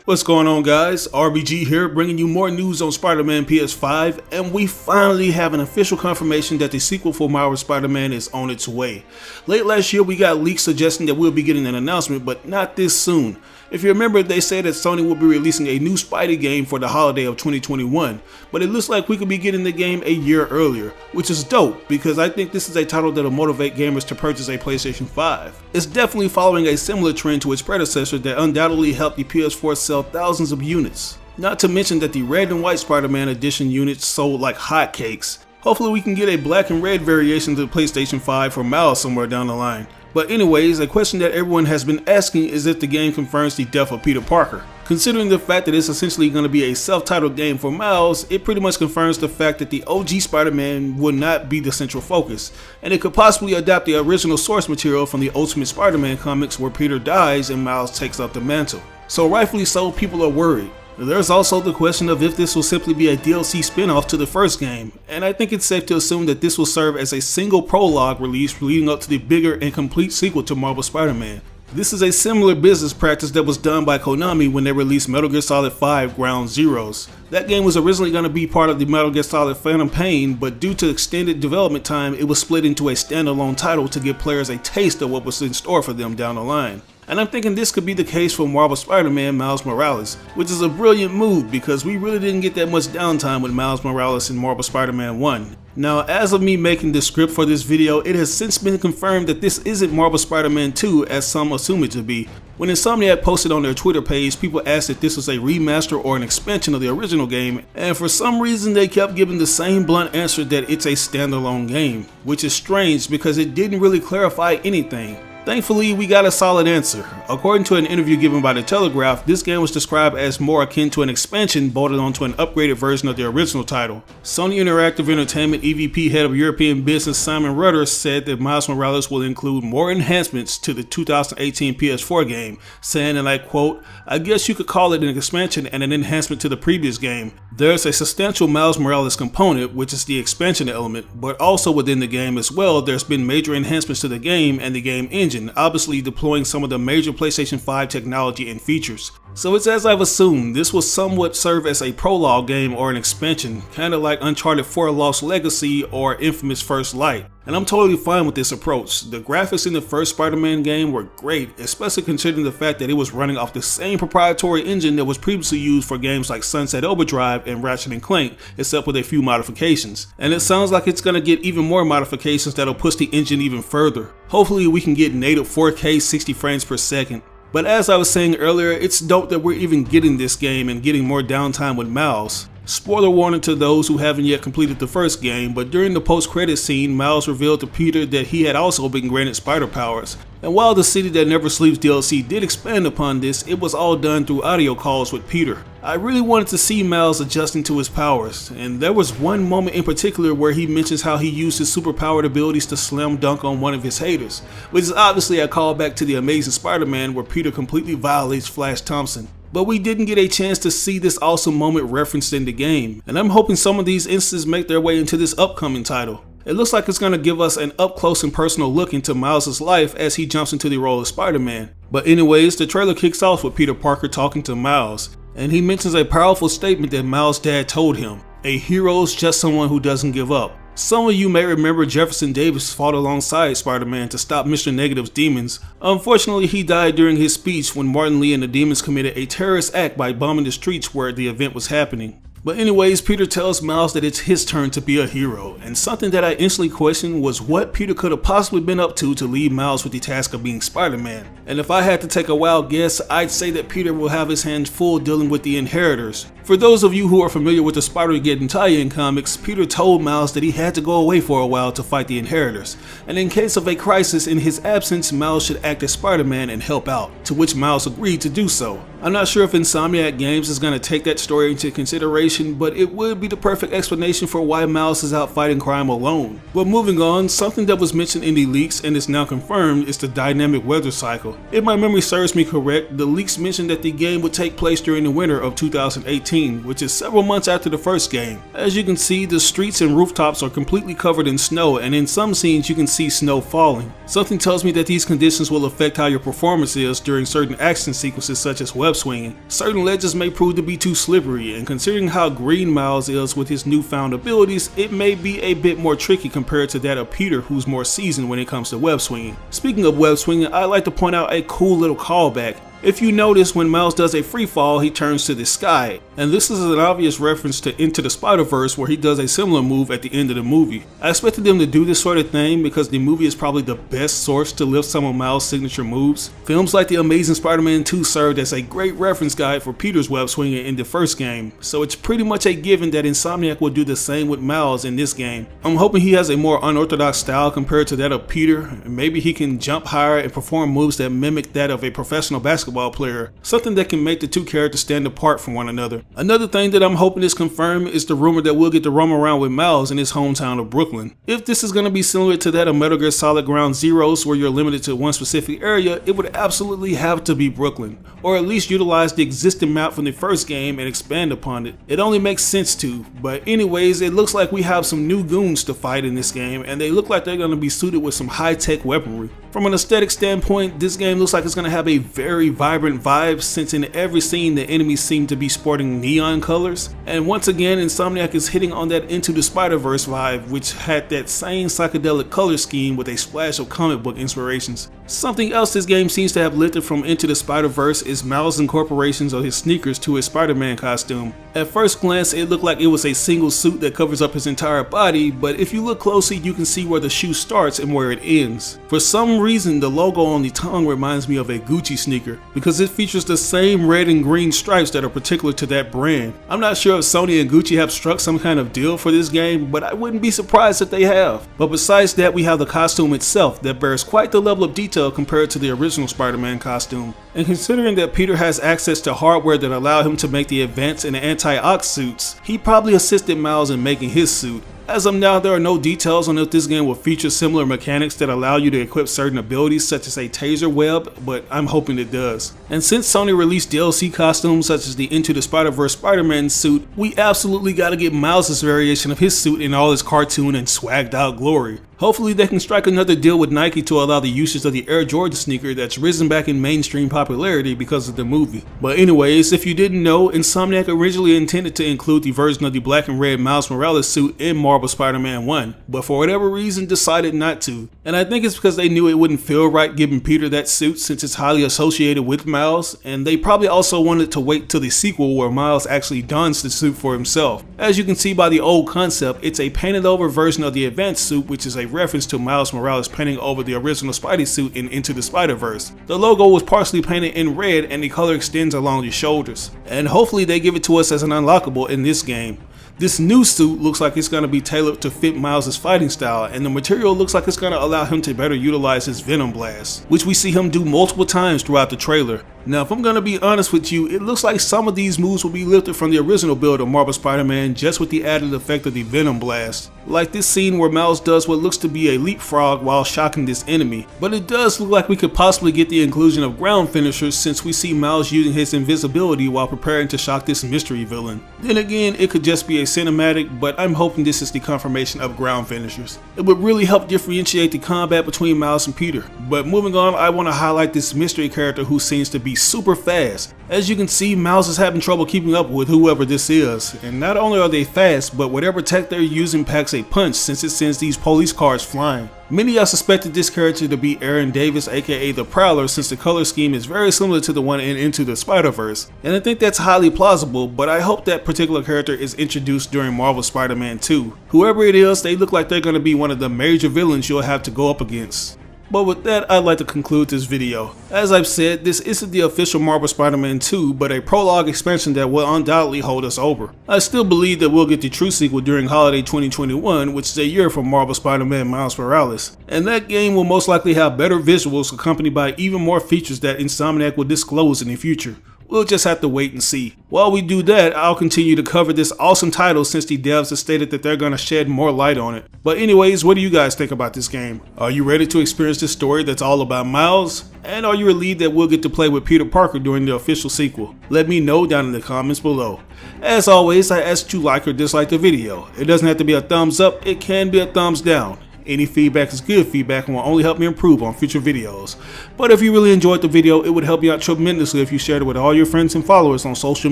What's going on, guys? RBG here, bringing you more news on Spider-Man PS5, and we finally have an official confirmation that the sequel for Marvel Spider-Man is on its way. Late last year we got leaks suggesting that we'll be getting an announcement, but not this soon. If you remember, they said that Sony will be releasing a new Spidey game for the holiday of 2021, but it looks like we could be getting the game a year earlier, which is dope because I think this is a title that'll motivate gamers to purchase a PlayStation 5. It's definitely following a similar trend to its predecessor that undoubtedly helped the PS4 sell thousands of units. Not to mention that the red and white Spider-Man edition units sold like hotcakes. Hopefully we can get a black and red variation to the PlayStation 5 for Miles somewhere down the line. But anyways, a question that everyone has been asking is if the game confirms the death of Peter Parker. Considering the fact that it's essentially going to be a self-titled game for Miles, it pretty much confirms the fact that the OG Spider-Man will not be the central focus, and it could possibly adapt the original source material from the Ultimate Spider-Man comics where Peter dies and Miles takes up the mantle. So rightfully so, people are worried. There's also the question of if this will simply be a DLC spin-off to the first game, and I think it's safe to assume that this will serve as a single prologue release leading up to the bigger and complete sequel to Marvel Spider-Man. This is a similar business practice that was done by Konami when they released Metal Gear Solid 5 Ground Zeroes. That game was originally going to be part of the Metal Gear Solid Phantom Pain, but due to extended development time, it was split into a standalone title to give players a taste of what was in store for them down the line. And I'm thinking this could be the case for Marvel Spider-Man Miles Morales, which is a brilliant move because we really didn't get that much downtime with Miles Morales in Marvel Spider-Man 1. Now, as of me making the script for this video, it has since been confirmed that this isn't Marvel Spider-Man 2 as some assume it to be. When Insomniac posted on their Twitter page, people asked if this was a remaster or an expansion of the original game, and for some reason they kept giving the same blunt answer that it's a standalone game, which is strange because it didn't really clarify anything. Thankfully, we got a solid answer. According to an interview given by The Telegraph, this game was described as more akin to an expansion bolted onto an upgraded version of the original title. Sony Interactive Entertainment EVP Head of European Business Simon Rutter said that Miles Morales will include more enhancements to the 2018 PS4 game, saying, and I quote, "I guess you could call it an expansion and an enhancement to the previous game. There's a substantial Miles Morales component, which is the expansion element, but also within the game as well, there's been major enhancements to the game and the game engine, obviously deploying some of the major PlayStation 5 technology and features. So it's as I've assumed, this will somewhat serve as a prologue game or an expansion, kinda like Uncharted 4 Lost Legacy or Infamous First Light. And I'm totally fine with this approach. The graphics in the first Spider-Man game were great, especially considering the fact that it was running off the same proprietary engine that was previously used for games like Sunset Overdrive and Ratchet & Clank, except with a few modifications. And it sounds like it's gonna get even more modifications that'll push the engine even further. Hopefully we can get native 4K 60 frames per second. But as I was saying earlier, it's dope that we're even getting this game and getting more downtime with Miles. Spoiler warning to those who haven't yet completed the first game, but during the post-credit scene, Miles revealed to Peter that he had also been granted spider powers. And while the City That Never Sleeps DLC did expand upon this, it was all done through audio calls with Peter. I really wanted to see Miles adjusting to his powers, and there was one moment in particular where he mentions how he used his superpowered abilities to slam dunk on one of his haters, which is obviously a callback to the Amazing Spider-Man where Peter completely violates Flash Thompson. But we didn't get a chance to see this awesome moment referenced in the game, and I'm hoping some of these instances make their way into this upcoming title. It looks like it's going to give us an up-close and personal look into Miles' life as he jumps into the role of Spider-Man. But anyways, the trailer kicks off with Peter Parker talking to Miles, and he mentions a powerful statement that Miles' dad told him: "A hero's just someone who doesn't give up." Some of you may remember Jefferson Davis fought alongside Spider-Man to stop Mr. Negative's demons. Unfortunately, he died during his speech when Martin Lee and the demons committed a terrorist act by bombing the streets where the event was happening. But anyways, Peter tells Miles that it's his turn to be a hero, and something that I instantly questioned was what Peter could have possibly been up to leave Miles with the task of being Spider-Man. And if I had to take a wild guess, I'd say that Peter will have his hands full dealing with the Inheritors. For those of you who are familiar with the Spider-Geddon tie-in comics, Peter told Miles that he had to go away for a while to fight the Inheritors, and in case of a crisis in his absence, Miles should act as Spider-Man and help out, to which Miles agreed to do so. I'm not sure if Insomniac Games is going to take that story into consideration, but it would be the perfect explanation for why Miles is out fighting crime alone. But moving on, something that was mentioned in the leaks and is now confirmed is the dynamic weather cycle. If my memory serves me correct, the leaks mentioned that the game would take place during the winter of 2018. 2014, which is several months after the first game. As you can see, the streets and rooftops are completely covered in snow, and in some scenes you can see snow falling. Something tells me that these conditions will affect how your performance is during certain action sequences such as web swinging. Certain ledges may prove to be too slippery, and considering how green Miles is with his newfound abilities, it may be a bit more tricky compared to that of Peter, who's more seasoned when it comes to web swinging. Speaking of web swinging, I'd like to point out a cool little callback. If you notice, when Miles does a free fall, he turns to the sky, and this is an obvious reference to Into the Spider-Verse, where he does a similar move at the end of the movie. I expected them to do this sort of thing because the movie is probably the best source to lift some of Miles' signature moves. Films like The Amazing Spider-Man 2 served as a great reference guide for Peter's web swinging in the first game, so it's pretty much a given that Insomniac will do the same with Miles in this game. I'm hoping he has a more unorthodox style compared to that of Peter, and maybe he can jump higher and perform moves that mimic that of a professional basketball player, something that can make the two characters stand apart from one another. Another thing that I'm hoping is confirmed is the rumor that we'll get to roam around with Miles in his hometown of Brooklyn. If this is going to be similar to that of Metal Gear Solid Ground Zeroes, where you're limited to one specific area, it would absolutely have to be Brooklyn, or at least utilize the existing map from the first game and expand upon it. It only makes sense to, but anyways, it looks like we have some new goons to fight in this game, and they look like they're going to be suited with some high-tech weaponry. From an aesthetic standpoint, this game looks like it's going to have a very vibrant vibe, since in every scene the enemies seem to be sporting neon colors. And once again, Insomniac is hitting on that Into the Spider-Verse vibe, which had that same psychedelic color scheme with a splash of comic book inspirations. Something else this game seems to have lifted from Into the Spider-Verse is Miles' incorporations of his sneakers to his Spider-Man costume. At first glance, it looked like it was a single suit that covers up his entire body, but if you look closely, you can see where the shoe starts and where it ends. For some reason, the logo on the tongue reminds me of a Gucci sneaker, because it features the same red and green stripes that are particular to that brand. I'm not sure if Sony and Gucci have struck some kind of deal for this game, but I wouldn't be surprised if they have. But besides that, we have the costume itself that bears quite the level of detail compared to the original Spider-Man costume. And considering that Peter has access to hardware that allow him to make the advanced and anti-ox suits, he probably assisted Miles in making his suit. As of now, there are no details on if this game will feature similar mechanics that allow you to equip certain abilities such as a taser web, but I'm hoping it does. And since Sony released DLC costumes such as the Into the Spider-Verse Spider-Man suit, we absolutely gotta get Miles' variation of his suit in all his cartoon and swagged out glory. Hopefully they can strike another deal with Nike to allow the usage of the Air Jordan sneaker that's risen back in mainstream popularity because of the movie. But anyways, if you didn't know, Insomniac originally intended to include the version of the black and red Miles Morales suit in Marvel Spider-Man 1, but for whatever reason decided not to. And I think it's because they knew it wouldn't feel right giving Peter that suit since it's highly associated with Miles, and they probably also wanted to wait till the sequel where Miles actually dons the suit for himself. As you can see by the old concept, it's a painted over version of the advanced suit, which is a reference to Miles Morales painting over the original Spidey suit in Into the Spider-Verse. The logo was partially painted in red and the color extends along the shoulders. And hopefully they give it to us as an unlockable in this game. This new suit looks like it's going to be tailored to fit Miles' fighting style, and the material looks like it's going to allow him to better utilize his Venom Blast, which we see him do multiple times throughout the trailer. Now, if I'm going to be honest with you, it looks like some of these moves will be lifted from the original build of Marvel Spider-Man just with the added effect of the Venom Blast. Like this scene where Miles does what looks to be a leapfrog while shocking this enemy. But it does look like we could possibly get the inclusion of ground finishers since we see Miles using his invisibility while preparing to shock this mystery villain. Then again, it could just be a cinematic, but I'm hoping this is the confirmation of ground finishers. It would really help differentiate the combat between Miles and Peter. But moving on, I want to highlight this mystery character who seems to be super fast. As you can see, Miles is having trouble keeping up with whoever this is, and not only are they fast, but whatever tech they're using packs a punch since it sends these police cars flying. Many have suspected this character to be Aaron Davis, aka the Prowler, since the color scheme is very similar to the one in Into the Spider-Verse, and I think that's highly plausible, but I hope that particular character is introduced during Marvel Spider-Man 2. Whoever it is, they look like they're going to be one of the major villains you'll have to go up against. But with that, I'd like to conclude this video. As I've said, this isn't the official Marvel Spider-Man 2, but a prologue expansion that will undoubtedly hold us over. I still believe that we'll get the true sequel during holiday 2021, which is a year for Marvel Spider-Man Miles Morales. And that game will most likely have better visuals accompanied by even more features that Insomniac will disclose in the future. We'll just have to wait and see. While we do that, I'll continue to cover this awesome title since the devs have stated that they're gonna shed more light on it. But anyways, what do you guys think about this game? Are you ready to experience this story that's all about Miles? And are you relieved that we'll get to play with Peter Parker during the official sequel? Let me know down in the comments below. As always, I ask that you like or dislike the video. It doesn't have to be a thumbs up, it can be a thumbs down. Any feedback is good feedback and will only help me improve on future videos. But if you really enjoyed the video, it would help me out tremendously if you shared it with all your friends and followers on social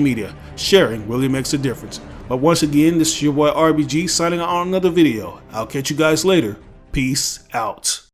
media. Sharing really makes a difference. But once again, this is your boy RBG signing out on another video. I'll catch you guys later. Peace out.